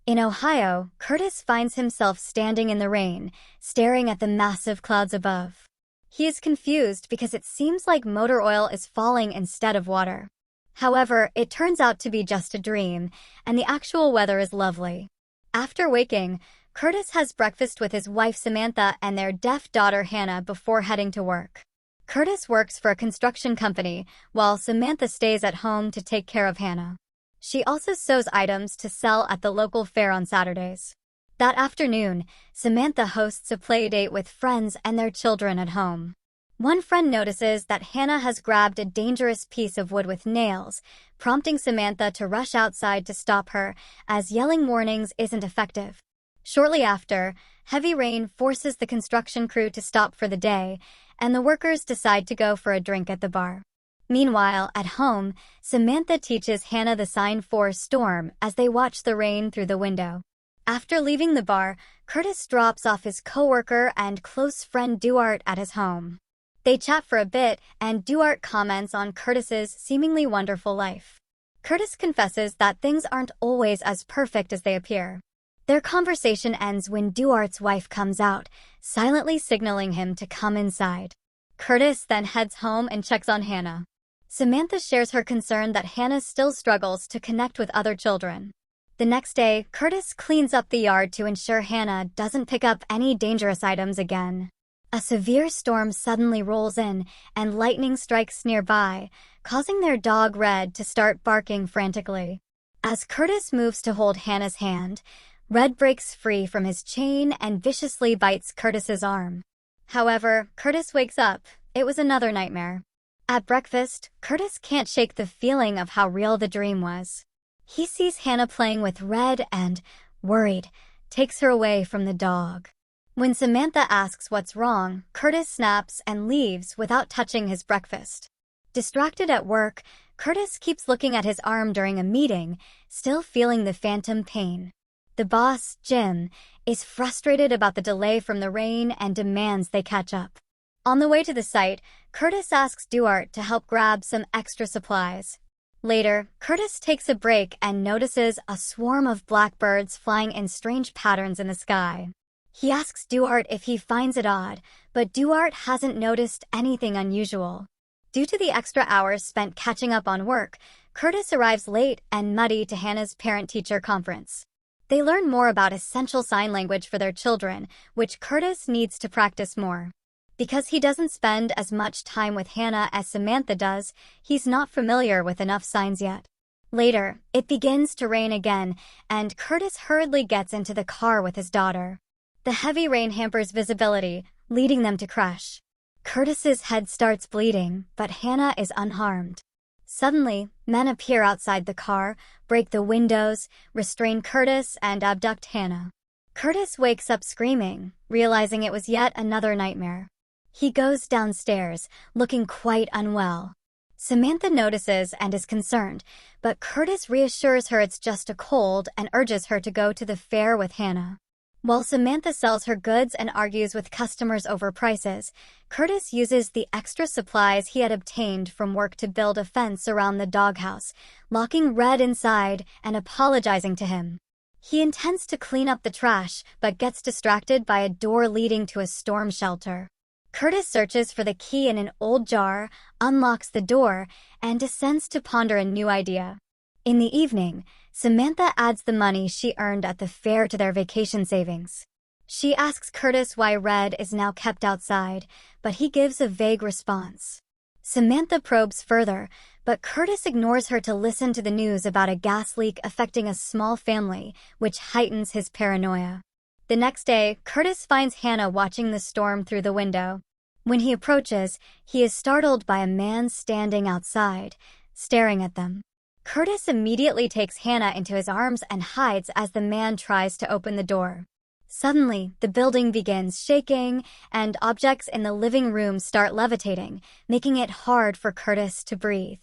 In Ohio, Curtis finds himself standing in the rain, staring at the massive clouds above. He is confused because it seems like motor oil is falling instead of water. However, it turns out to be just a dream, and the actual weather is lovely. After waking, Curtis has breakfast with his wife Samantha and their deaf daughter Hannah before heading to work. Curtis works for a construction company, while Samantha stays at home to take care of Hannah. She also sews items to sell at the local fair on Saturdays. That afternoon, Samantha hosts a play date with friends and their children at home. One friend notices that Hannah has grabbed a dangerous piece of wood with nails, prompting Samantha to rush outside to stop her, as yelling warnings isn't effective. Shortly after, heavy rain forces the construction crew to stop for the day, and the workers decide to go for a drink at the bar. Meanwhile, at home, Samantha teaches Hannah the sign for storm as they watch the rain through the window. After leaving the bar, Curtis drops off his coworker and close friend Duarte at his home. They chat for a bit, and Duarte comments on Curtis's seemingly wonderful life. Curtis confesses that things aren't always as perfect as they appear. Their conversation ends when Duarte's wife comes out, silently signaling him to come inside. Curtis then heads home and checks on Hannah. Samantha shares her concern that Hannah still struggles to connect with other children. The next day, Curtis cleans up the yard to ensure Hannah doesn't pick up any dangerous items again. A severe storm suddenly rolls in, and lightning strikes nearby, causing their dog Red to start barking frantically. As Curtis moves to hold Hannah's hand, Red breaks free from his chain and viciously bites Curtis's arm. However, Curtis wakes up. It was another nightmare. At breakfast, Curtis can't shake the feeling of how real the dream was. He sees Hannah playing with Red and, worried, takes her away from the dog. When Samantha asks what's wrong, Curtis snaps and leaves without touching his breakfast. Distracted at work, Curtis keeps looking at his arm during a meeting, still feeling the phantom pain. The boss, Jim, is frustrated about the delay from the rain and demands they catch up. On the way to the site, Curtis asks Duarte to help grab some extra supplies. Later, Curtis takes a break and notices a swarm of blackbirds flying in strange patterns in the sky. He asks Duarte if he finds it odd, but Duarte hasn't noticed anything unusual. Due to the extra hours spent catching up on work, Curtis arrives late and muddy to Hannah's parent-teacher conference. They learn more about essential sign language for their children, which Curtis needs to practice more. Because he doesn't spend as much time with Hannah as Samantha does, he's not familiar with enough signs yet. Later, it begins to rain again, and Curtis hurriedly gets into the car with his daughter. The heavy rain hampers visibility, leading them to crash. Curtis's head starts bleeding, but Hannah is unharmed. Suddenly, men appear outside the car, break the windows, restrain Curtis, and abduct Hannah. Curtis wakes up screaming, realizing it was yet another nightmare. He goes downstairs, looking quite unwell. Samantha notices and is concerned, but Curtis reassures her it's just a cold and urges her to go to the fair with Hannah. While Samantha sells her goods and argues with customers over prices, Curtis uses the extra supplies he had obtained from work to build a fence around the doghouse, locking Red inside and apologizing to him. He intends to clean up the trash, but gets distracted by a door leading to a storm shelter. Curtis searches for the key in an old jar, unlocks the door, and descends to ponder a new idea. In the evening, Samantha adds the money she earned at the fair to their vacation savings. She asks Curtis why Red is now kept outside, but he gives a vague response. Samantha probes further, but Curtis ignores her to listen to the news about a gas leak affecting a small family, which heightens his paranoia. The next day, Curtis finds Hannah watching the storm through the window. When he approaches, he is startled by a man standing outside, staring at them. Curtis immediately takes Hannah into his arms and hides as the man tries to open the door. Suddenly, the building begins shaking, and objects in the living room start levitating, making it hard for Curtis to breathe.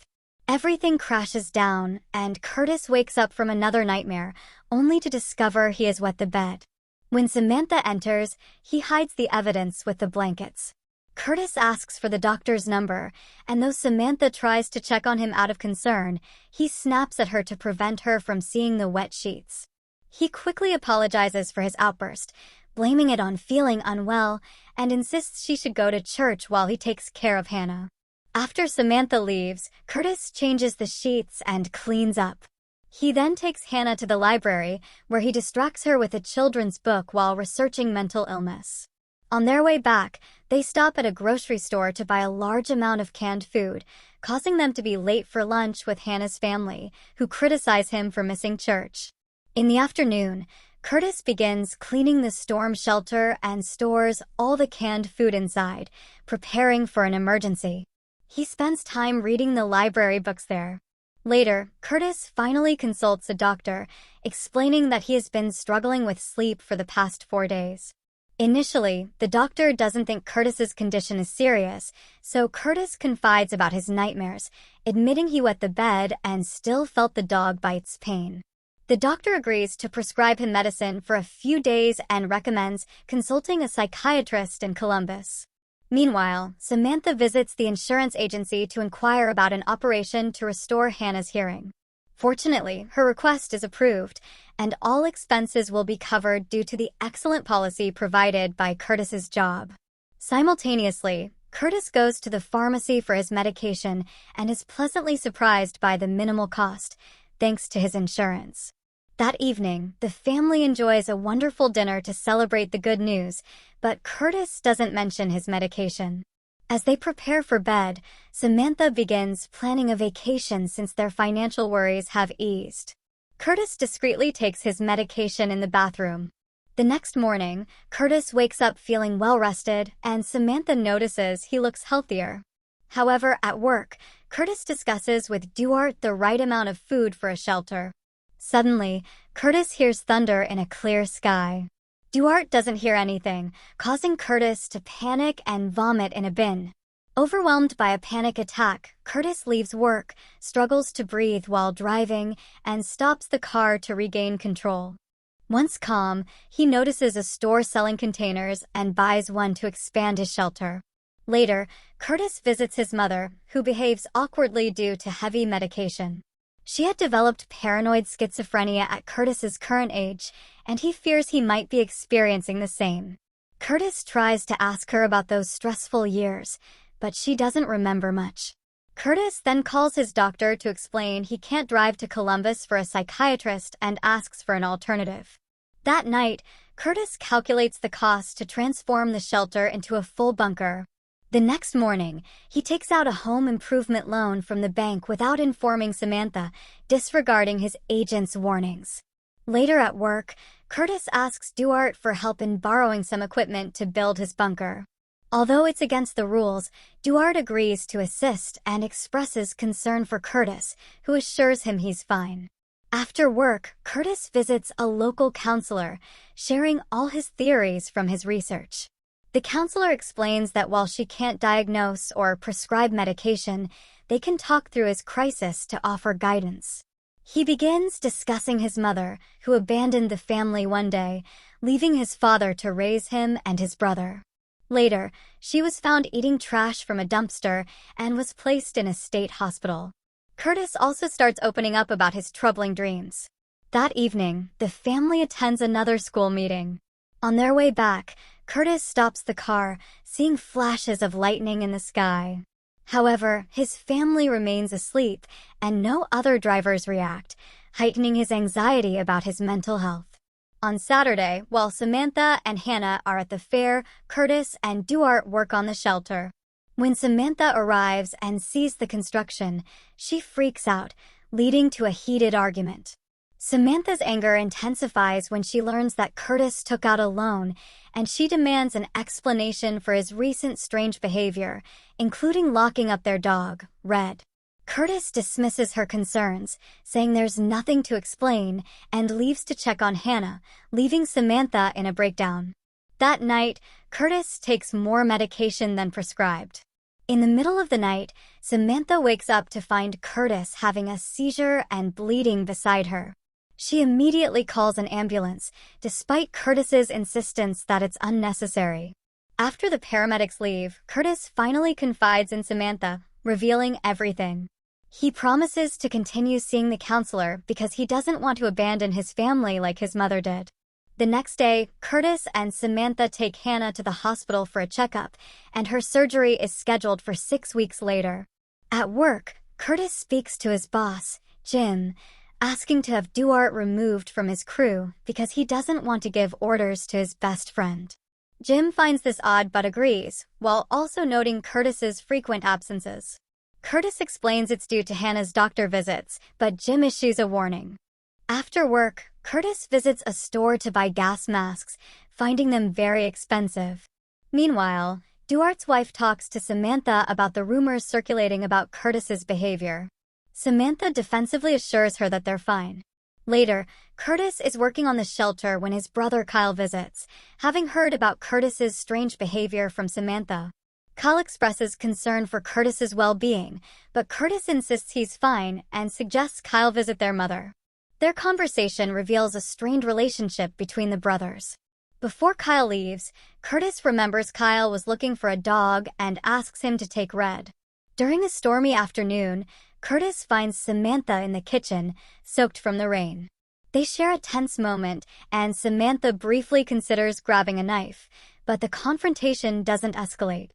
Everything crashes down, and Curtis wakes up from another nightmare, only to discover he has wet the bed. When Samantha enters, he hides the evidence with the blankets. Curtis asks for the doctor's number, and though Samantha tries to check on him out of concern, he snaps at her to prevent her from seeing the wet sheets. He quickly apologizes for his outburst, blaming it on feeling unwell, and insists she should go to church while he takes care of Hannah. After Samantha leaves, Curtis changes the sheets and cleans up. He then takes Hannah to the library, where he distracts her with a children's book while researching mental illness. On their way back, they stop at a grocery store to buy a large amount of canned food, causing them to be late for lunch with Hannah's family, who criticize him for missing church. In the afternoon, Curtis begins cleaning the storm shelter and stores all the canned food inside, preparing for an emergency. He spends time reading the library books there. Later, Curtis finally consults a doctor, explaining that he has been struggling with sleep for the past 4 days. Initially, the doctor doesn't think Curtis's condition is serious, so Curtis confides about his nightmares, admitting he wet the bed and still felt the dog bite's pain. The doctor agrees to prescribe him medicine for a few days and recommends consulting a psychiatrist in Columbus. Meanwhile, Samantha visits the insurance agency to inquire about an operation to restore Hannah's hearing. Fortunately, her request is approved, and all expenses will be covered due to the excellent policy provided by Curtis's job. Simultaneously, Curtis goes to the pharmacy for his medication and is pleasantly surprised by the minimal cost, thanks to his insurance. That evening, the family enjoys a wonderful dinner to celebrate the good news, but Curtis doesn't mention his medication. As they prepare for bed, Samantha begins planning a vacation since their financial worries have eased. Curtis discreetly takes his medication in the bathroom. The next morning, Curtis wakes up feeling well-rested, and Samantha notices he looks healthier. However, at work, Curtis discusses with Duarte the right amount of food for a shelter. Suddenly, Curtis hears thunder in a clear sky. Duarte doesn't hear anything, causing Curtis to panic and vomit in a bin. Overwhelmed by a panic attack, Curtis leaves work, struggles to breathe while driving, and stops the car to regain control. Once calm, he notices a store selling containers and buys one to expand his shelter. Later, Curtis visits his mother, who behaves awkwardly due to heavy medication. She had developed paranoid schizophrenia at Curtis's current age, and he fears he might be experiencing the same. Curtis tries to ask her about those stressful years, but she doesn't remember much. Curtis then calls his doctor to explain he can't drive to Columbus for a psychiatrist and asks for an alternative. That night, Curtis calculates the cost to transform the shelter into a full bunker. The next morning, he takes out a home improvement loan from the bank without informing Samantha, disregarding his agent's warnings. Later at work, Curtis asks Duarte for help in borrowing some equipment to build his bunker. Although it's against the rules, Duarte agrees to assist and expresses concern for Curtis, who assures him he's fine. After work, Curtis visits a local counselor, sharing all his theories from his research. The counselor explains that while she can't diagnose or prescribe medication, they can talk through his crisis to offer guidance. He begins discussing his mother, who abandoned the family one day, leaving his father to raise him and his brother. Later, she was found eating trash from a dumpster and was placed in a state hospital. Curtis also starts opening up about his troubling dreams. That evening, the family attends another school meeting. On their way back, Curtis stops the car, seeing flashes of lightning in the sky. However, his family remains asleep, and no other drivers react, heightening his anxiety about his mental health. On Saturday, while Samantha and Hannah are at the fair, Curtis and Duarte work on the shelter. When Samantha arrives and sees the construction, she freaks out, leading to a heated argument. Samantha's anger intensifies when she learns that Curtis took out a loan, and she demands an explanation for his recent strange behavior, including locking up their dog, Red. Curtis dismisses her concerns, saying there's nothing to explain, and leaves to check on Hannah, leaving Samantha in a breakdown. That night, Curtis takes more medication than prescribed. In the middle of the night, Samantha wakes up to find Curtis having a seizure and bleeding beside her. She immediately calls an ambulance, despite Curtis's insistence that it's unnecessary. After the paramedics leave, Curtis finally confides in Samantha, revealing everything. He promises to continue seeing the counselor because he doesn't want to abandon his family like his mother did. The next day, Curtis and Samantha take Hannah to the hospital for a checkup, and her surgery is scheduled for 6 weeks later. At work, Curtis speaks to his boss, Jim, asking to have Duarte removed from his crew because he doesn't want to give orders to his best friend. Jim finds this odd but agrees, while also noting Curtis's frequent absences. Curtis explains it's due to Hannah's doctor visits, but Jim issues a warning. After work, Curtis visits a store to buy gas masks, finding them very expensive. Meanwhile, Duarte's wife talks to Samantha about the rumors circulating about Curtis's behavior. Samantha defensively assures her that they're fine. Later, Curtis is working on the shelter when his brother Kyle visits, having heard about Curtis's strange behavior from Samantha. Kyle expresses concern for Curtis's well-being, but Curtis insists he's fine and suggests Kyle visit their mother. Their conversation reveals a strained relationship between the brothers. Before Kyle leaves, Curtis remembers Kyle was looking for a dog and asks him to take Red. During a stormy afternoon, Curtis finds Samantha in the kitchen, soaked from the rain. They share a tense moment, and Samantha briefly considers grabbing a knife, but the confrontation doesn't escalate.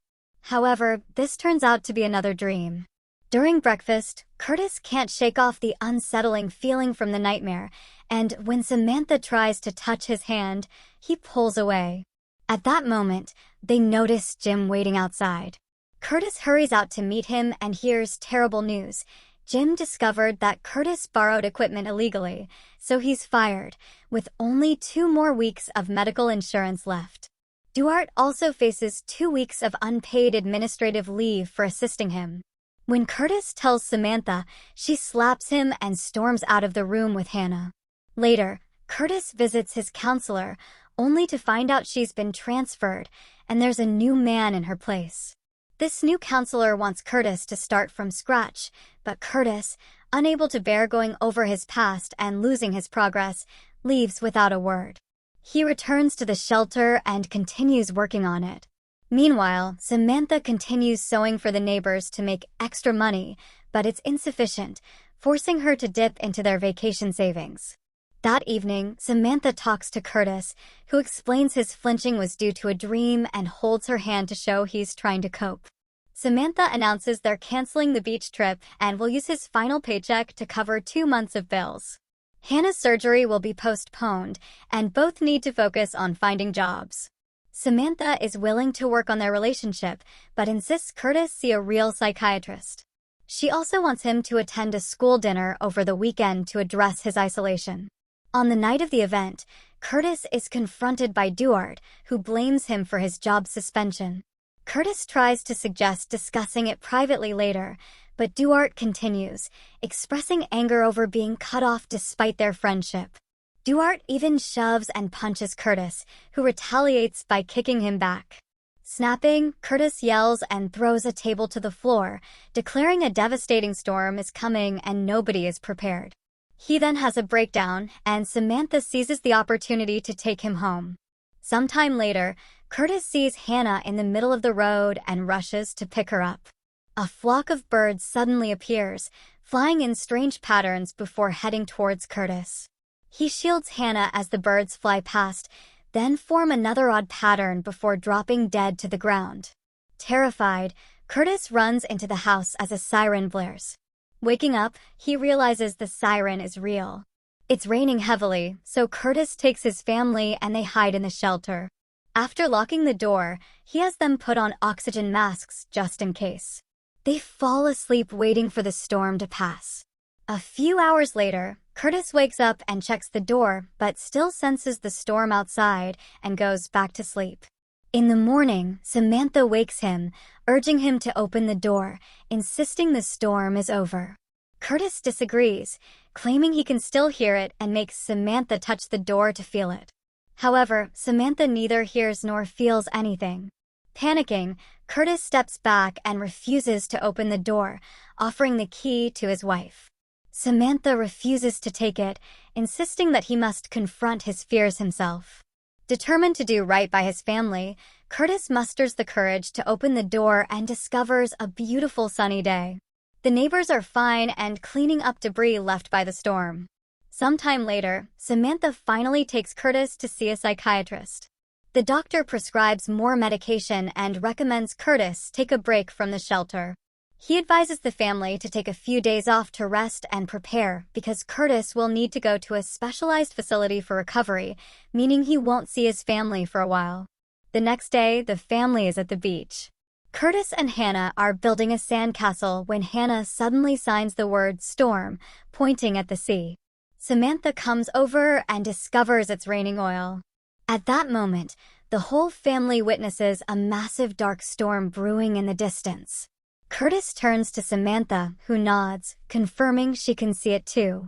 However, this turns out to be another dream. During breakfast, Curtis can't shake off the unsettling feeling from the nightmare, and when Samantha tries to touch his hand, he pulls away. At that moment, they notice Jim waiting outside. Curtis hurries out to meet him and hears terrible news. Jim discovered that Curtis borrowed equipment illegally, so he's fired, with only 2 more weeks of medical insurance left. Duarte also faces 2 weeks of unpaid administrative leave for assisting him. When Curtis tells Samantha, she slaps him and storms out of the room with Hannah. Later, Curtis visits his counselor, only to find out she's been transferred, and there's a new man in her place. This new counselor wants Curtis to start from scratch, but Curtis, unable to bear going over his past and losing his progress, leaves without a word. He returns to the shelter and continues working on it. Meanwhile, Samantha continues sewing for the neighbors to make extra money, but it's insufficient, forcing her to dip into their vacation savings. That evening, Samantha talks to Curtis, who explains his flinching was due to a dream and holds her hand to show he's trying to cope. Samantha announces they're canceling the beach trip and will use his final paycheck to cover 2 months of bills. Hannah's surgery will be postponed, and both need to focus on finding jobs. Samantha is willing to work on their relationship, but insists Curtis see a real psychiatrist. She also wants him to attend a school dinner over the weekend to address his isolation. On the night of the event, Curtis is confronted by Duarte, who blames him for his job suspension. Curtis tries to suggest discussing it privately later, but Duarte continues, expressing anger over being cut off despite their friendship. Duarte even shoves and punches Curtis, who retaliates by kicking him back. Snapping, Curtis yells and throws a table to the floor, declaring a devastating storm is coming and nobody is prepared. He then has a breakdown, and Samantha seizes the opportunity to take him home. Sometime later, Curtis sees Hannah in the middle of the road and rushes to pick her up. A flock of birds suddenly appears, flying in strange patterns before heading towards Curtis. He shields Hannah as the birds fly past, then form another odd pattern before dropping dead to the ground. Terrified, Curtis runs into the house as a siren blares. Waking up, he realizes the siren is real. It's raining heavily, so Curtis takes his family and they hide in the shelter. After locking the door, he has them put on oxygen masks just in case. They fall asleep waiting for the storm to pass. A few hours later, Curtis wakes up and checks the door but still senses the storm outside and goes back to sleep. In the morning, Samantha wakes him, urging him to open the door, insisting the storm is over. Curtis disagrees, claiming he can still hear it and makes Samantha touch the door to feel it. However, Samantha neither hears nor feels anything. Panicking, Curtis steps back and refuses to open the door, offering the key to his wife. Samantha refuses to take it, insisting that he must confront his fears himself. Determined to do right by his family, Curtis musters the courage to open the door and discovers a beautiful sunny day. The neighbors are fine and cleaning up debris left by the storm. Sometime later, Samantha finally takes Curtis to see a psychiatrist. The doctor prescribes more medication and recommends Curtis take a break from the shelter. He advises the family to take a few days off to rest and prepare because Curtis will need to go to a specialized facility for recovery, meaning he won't see his family for a while. The next day, the family is at the beach. Curtis and Hannah are building a sandcastle when Hannah suddenly signs the word storm, pointing at the sea. Samantha comes over and discovers it's raining oil. At that moment, the whole family witnesses a massive dark storm brewing in the distance. Curtis turns to Samantha, who nods, confirming she can see it too.